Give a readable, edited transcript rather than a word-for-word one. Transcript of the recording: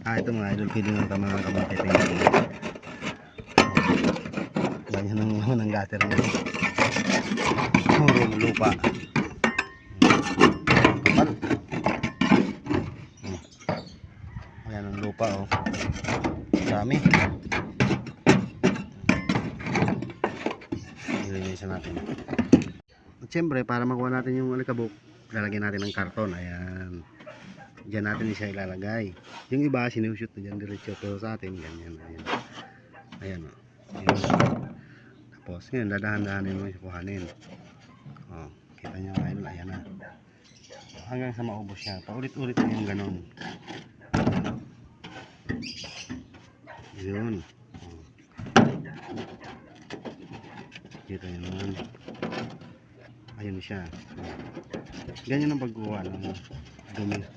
Ito mga idol, pwede nang mga kamote. Ganyan ang naman ang gutter niya. Puro lupa. Kapal. Ayan ang lupa oh. Dami. Ilinisan natin. At syempre para makuha natin yung alikabok, lalagyan natin ng karton. Ayan. Diyan natin siya ilalagay. Yung iba sinushoot na dyan diretso, pero sa atin ganyan. Ayan. Ayan o. Ayan. Tapos ngayon dadahan-dahanin mo yung kuhanin. O, kita nyo ngayon. Ayan na. Hanggang sa maubos siya. Paulit-ulit na yung ganon. Yun. O. Kita nyo naman. Ayun siya. Ganyan ang pagkuha ng dumi.